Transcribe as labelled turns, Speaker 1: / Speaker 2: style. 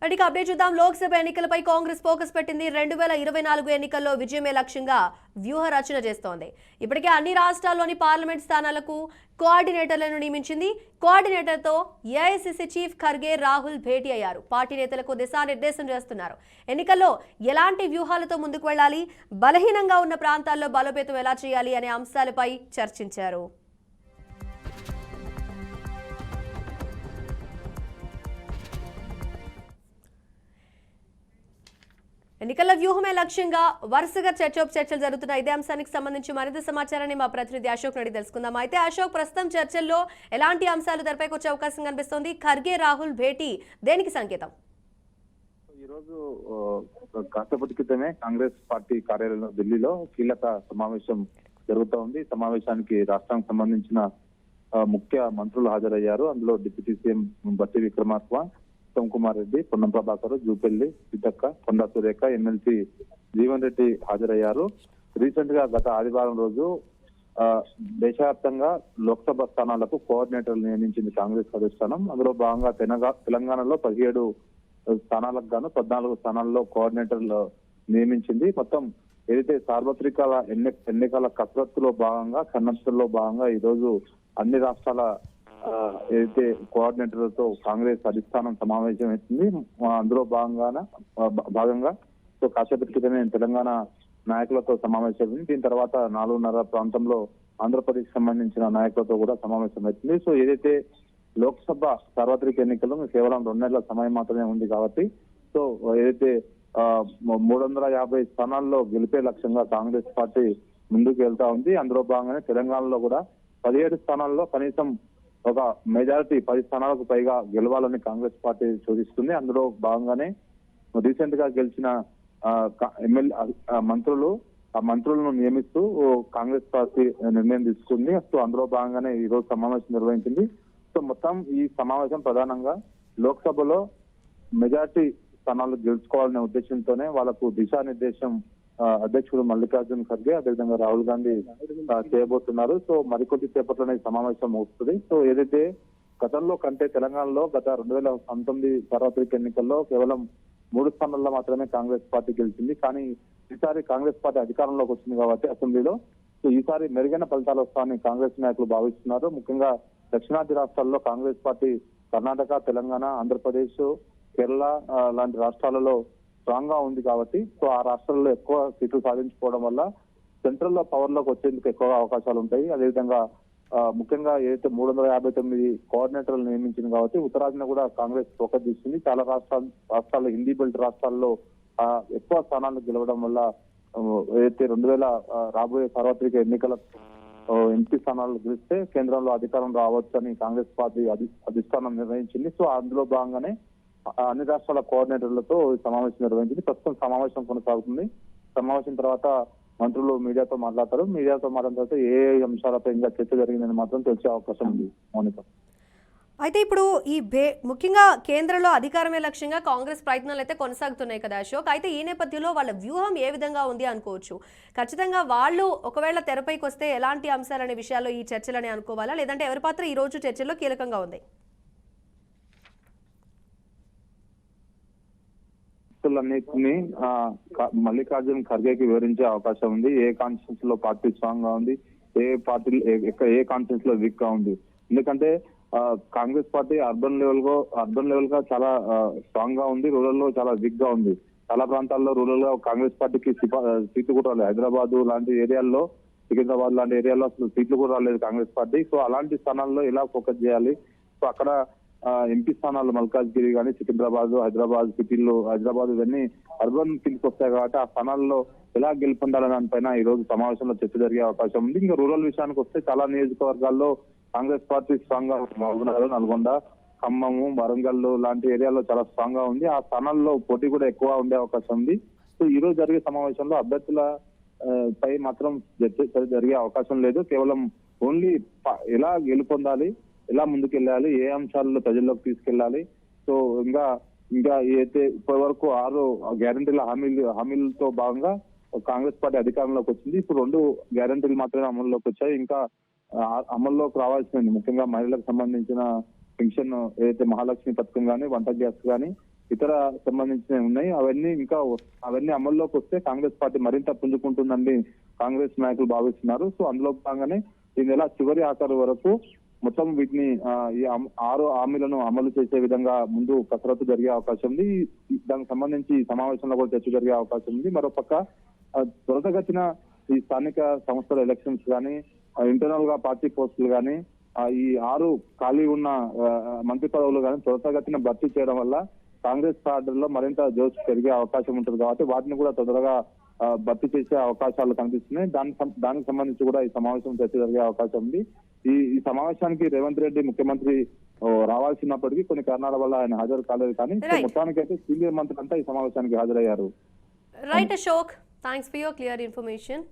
Speaker 1: అడిగి అప్డేట్ చూద్దాం. లోక్సభ ఎన్నికలపై కాంగ్రెస్ ఫోకస్ పెట్టింది. 2024 ఎన్నికల్లో విజయమే లక్ష్యంగా వ్యూహ రచన చేస్తోంది. ఇప్పటికే అన్ని రాష్ట్రాల్లోని పార్లమెంట్ స్థానాలకు కోఆర్డినేటర్లను నియమించింది. కోఆర్డినేటర్తో ఏఐసీసీ చీఫ్ ఖర్గే, రాహుల్ భేటీ అయ్యారు. పార్టీ నేతలకు దిశానిర్దేశం చేస్తున్నారు. ఎన్నికల్లో ఎలాంటి వ్యూహాలతో ముందుకు వెళ్లాలి, బలహీనంగా ఉన్న ప్రాంతాల్లో బలోపేతం ఎలా చేయాలి అనే అంశాలపై చర్చించారు. ఎన్నికల వ్యూహమే లక్ష్యంగా వరుసగా చర్చలు జరుగుతున్న ఇదే అంశానికి సంబంధించి మరింత సమాచారాన్ని మా ప్రతినిధి అశోక్ రెడ్డి తెలుసుకుందాం. అయితే అశోక్, ప్రస్తుతం చర్చల్లో ఎలాంటి అంశాలు తెరపైకి వచ్చే అవకాశం కనిపిస్తోంది? ఖర్గే రాహుల్ భేటీ దేనికి సంకేతం?
Speaker 2: ఈరోజు కాసేపటి క్రితమే కాంగ్రెస్ పార్టీ కార్యాలయంలో ఢిల్లీలో కీలక సమావేశం జరుగుతూ ఉంది. సమావేశానికి రాష్ట్రానికి సంబంధించిన ముఖ్య మంత్రులు హాజరయ్యారు. అందులో డిప్యూటీ సీఎం బట్టి విక్రమార్క, ఉత్తమ్ కుమార్ రెడ్డి, పొన్నం ప్రభాకర్, జూపల్లి సీతక్క, కొండా సురేఖ, ఎమ్మెల్సీ జీవన్ రెడ్డి హాజరయ్యారు. రీసెంట్ గా గత ఆదివారం రోజు దేశవ్యాప్తంగా లోక్సభ స్థానాలకు కోఆర్డినేటర్లు నియమించింది కాంగ్రెస్ అధిష్టానం. అందులో భాగంగా తెలంగాణలో 17 స్థానాలకు గాను 14 స్థానాల్లో కోఆర్డినేటర్లు నియమించింది. మొత్తం ఏదైతే సార్వత్రిక ఎన్నికల కసరత్తులో భాగంగా, సన్నద్ధంలో భాగంగా ఈ రోజు అన్ని రాష్ట్రాల ఏదైతే కోఆర్డినేటర్లతో కాంగ్రెస్ అధిష్టానం సమావేశం అవుతుంది. అందులో భాగంగా సో కాసేపటి క్రితమే తెలంగాణ నాయకులతో సమావేశం. దీని తర్వాత 4:30 ప్రాంతంలో ఆంధ్రప్రదేశ్ సంబంధించిన నాయకులతో కూడా సమావేశం అవుతుంది. సో ఏదైతే లోక్సభ సార్వత్రిక ఎన్నికల్లో కేవలం 2 నెలల సమయం మాత్రమే ఉంది కాబట్టి, సో ఏదైతే 350 స్థానాల్లో గెలిపే లక్ష్యంగా కాంగ్రెస్ పార్టీ ముందుకు వెళ్తా ఉంది. అందులో భాగంగానే తెలంగాణలో కూడా 17 స్థానాల్లో కనీసం ఒక మెజారిటీ 10 స్థానాలకు పైగా గెలవాలని కాంగ్రెస్ పార్టీ సూచిస్తుంది. అందులో భాగంగానే రీసెంట్ గా గెలిచిన మంత్రులను నియమిస్తూ కాంగ్రెస్ పార్టీ నిర్ణయం తీసుకుంది. సో అందులో భాగంగానే ఈ రోజు సమావేశం నిర్వహించింది. సో మొత్తం ఈ సమావేశం ప్రధానంగా లోక్సభలో మెజారిటీ స్థానాలు గెలుచుకోవాలనే ఉద్దేశంతోనే వాళ్ళకు దిశానిర్దేశం అధ్యక్షుడు మల్లికార్జున్ ఖర్గే, అదేవిధంగా రాహుల్ గాంధీ చేయబోతున్నారు. సో మరికొద్ది సేపట్లోనే సమావేశం అవుతుంది. సో ఏదైతే గతంలో కంటే తెలంగాణలో గత 2019 సార్వత్రిక ఎన్నికల్లో కేవలం 3 స్థానాల్లో మాత్రమే కాంగ్రెస్ పార్టీ గెలిచింది. కానీ ఈసారి కాంగ్రెస్ పార్టీ అధికారంలోకి వచ్చింది కాబట్టి అసెంబ్లీలో, సో ఈసారి మెరుగైన ఫలితాలు వస్తాయని కాంగ్రెస్ నాయకులు భావిస్తున్నారు. ముఖ్యంగా దక్షిణాది రాష్ట్రాల్లో కాంగ్రెస్ పార్టీ కర్ణాటక, తెలంగాణ, ఆంధ్రప్రదేశ్, కేరళ లాంటి రాష్ట్రాలలో స్ట్రాంగ్ గా ఉంది కాబట్టి, సో ఆ రాష్ట్రాల్లో ఎక్కువ సీట్లు సాధించుకోవడం వల్ల సెంట్రల్ లో పవర్ లోకి వచ్చేందుకు ఎక్కువగా అవకాశాలు ఉంటాయి. అదేవిధంగా ముఖ్యంగా ఏదైతే 359 కోఆర్డినేటర్లు నియమించింది కాబట్టి ఉత్తరాదిన కూడా కాంగ్రెస్ ఫోకస్ చేస్తుంది. చాలా రాష్ట్రాల్లో హిందీ బెల్ట్ రాష్ట్రాల్లో ఎక్కువ స్థానాలను గెలవడం వల్ల ఏదైతే 2000 రాబోయే సార్వత్రిక ఎన్నికల ఎంపీ స్థానాలు గెలిస్తే కేంద్రంలో అధికారం రావచ్చని కాంగ్రెస్ పార్టీ అధిష్టానం నిర్ణయించింది. సో అందులో భాగంగానే అన్ని రాష్ట్రాల కోఆర్డినేటర్లతో సమావేశం నిర్వహించింది. ప్రస్తుతం సమావేశం కొనసాగుతుంది. సమావేశం తర్వాత మంత్రులు మీడియాతో మాట్లాడతారు. మీడియాతో మాట్లాడిన తర్వాత ఏ అంశాలపై ఇంకా చర్చ జరిగిందని మాత్రం తెలిసే అవకాశం ఉంది. మౌనిక,
Speaker 1: అయితే ఇప్పుడు ముఖ్యంగా కేంద్రంలో అధికారమే లక్ష్యంగా కాంగ్రెస్ ప్రయత్నాలు అయితే కొనసాగుతున్నాయి కదా అశోక్. అయితే ఈ నేపథ్యంలో వాళ్ళ వ్యూహం ఏ విధంగా ఉంది అనుకోవచ్చు? ఖచ్చితంగా వాళ్ళు ఒకవేళ తెరపైకి వస్తే ఎలాంటి అంశాలనే విషయాల్లో ఈ చర్చలని అనుకోవాలా, లేదంటే ఎవరి పాత్ర ఈ రోజు చర్చల్లో కీలకంగా ఉంది?
Speaker 2: అన్నిటిని మల్లికార్జున్ ఖర్గేకి వివరించే అవకాశం ఉంది. ఏ కాన్స్టిట్యూన్స్ లో పార్టీ స్ట్రాంగ్ గా ఉంది, ఏ కాన్స్టిట్యూన్స్ లో వీక్ గా ఉంది. ఎందుకంటే కాంగ్రెస్ పార్టీ అర్బన్ లెవెల్ గా చాలా స్ట్రాంగ్ గా ఉంది, రూరల్ లో చాలా వీక్ గా ఉంది. చాలా ప్రాంతాల్లో రూరల్ గా కాంగ్రెస్ పార్టీకి సీట్లు కూడా రాలేదు. హైదరాబాద్ లాంటి ఏరియాల్లో, సికింద్రాబాద్ లాంటి ఏరియాలో అసలు సీట్లు కూడా రాలేదు కాంగ్రెస్ పార్టీ. సో అలాంటి స్థానాల్లో ఎలా ఫోకస్ చేయాలి? సో అక్కడ ఎంపీ స్థానాలు మల్కాజ్గిరి కానీ, సికింద్రాబాద్, హైదరాబాద్ సిటీల్లో, హైదరాబాద్ ఇవన్నీ అర్బన్ కిందకి వస్తాయి కాబట్టి ఆ స్థానాల్లో ఎలా గెలుపొందాలనే దానిపైన ఈ రోజు సమావేశంలో చర్చ జరిగే అవకాశం ఉంది. ఇంకా రూరల్ విషయానికి వస్తే చాలా నియోజకవర్గాల్లో కాంగ్రెస్ పార్టీ స్ట్రాంగ్ గా మహబూబ్నగర్, నల్గొండ, ఖమ్మము, వరంగల్ లాంటి ఏరియాలో చాలా స్ట్రాంగ్ గా ఉంది. ఆ స్థానాల్లో పోటీ కూడా ఎక్కువ ఉండే అవకాశం ఉంది. సో ఈ రోజు జరిగే సమావేశంలో అభ్యర్థుల పై మాత్రం చర్చ జరిగే అవకాశం లేదు. కేవలం ఓన్లీ ఎలా గెలుపొందాలి, ఎలా ముందుకెళ్ళాలి, ఏ అంశాలలో ప్రజల్లోకి తీసుకెళ్లాలి. సో ఇంకా ఏదైతే ఇప్పటి వరకు 6 గ్యారంటీల హామీలతో భాగంగా కాంగ్రెస్ పార్టీ అధికారంలోకి వచ్చింది. ఇప్పుడు 2 గ్యారంటీలు మాత్రమే అమల్లోకి వచ్చాయి. ఇంకా అమల్లోకి రావాల్సింది ముఖ్యంగా మహిళలకు సంబంధించిన పెన్షన్, ఏదైతే మహాలక్ష్మి పథకం కానీ, వంట గ్యాస్ కానీ, ఇతర సంబంధించినవి ఉన్నాయి. అవన్నీ అమల్లోకి వస్తే కాంగ్రెస్ పార్టీ మరింత పుంజుకుంటుందని కాంగ్రెస్ నాయకులు భావిస్తున్నారు. సో అందులో భాగంగానే ఈ నెల చివరి ఆఖరు వరకు మొత్తం వీటిని ఈ 6 హామీలను అమలు చేసే విధంగా ముందు కసరత్తు జరిగే అవకాశం ఉంది. దానికి సంబంధించి ఈ సమావేశంలో కూడా చర్చ జరిగే అవకాశం ఉంది. మరోపక్క త్వరితగతిన ఈ స్థానిక సంస్థల ఎలక్షన్స్ కానీ, ఇంటర్నల్ గా పార్టీ పోస్టులు కానీ, ఈ 6 ఖాళీ ఉన్న మంత్రి పదవులు కానీ త్వరితగతిన భర్తీ చేయడం వల్ల కాంగ్రెస్ కార్డుల్లో మరింత జోష్ పెరిగే అవకాశం ఉంటుంది. కాబట్టి వాటిని కూడా తొందరగా భర్తీ చేసే అవకాశాలు కనిపిస్తున్నాయి. దానికి సంబంధించి కూడా ఈ సమావేశం చర్చ జరిగే అవకాశం ఉంది. ఈ సమావేశానికి రేవంత్ రెడ్డి ముఖ్యమంత్రి రావాల్సినప్పటికీ కొన్ని కారణాల వల్ల ఆయన హాజరు కాలేదు. కానీ మొత్తానికి అయితే సీనియర్ మంత్రులంతా ఈ సమావేశానికి హాజరయ్యారు.
Speaker 1: Right Ashok, thanks for your clear information.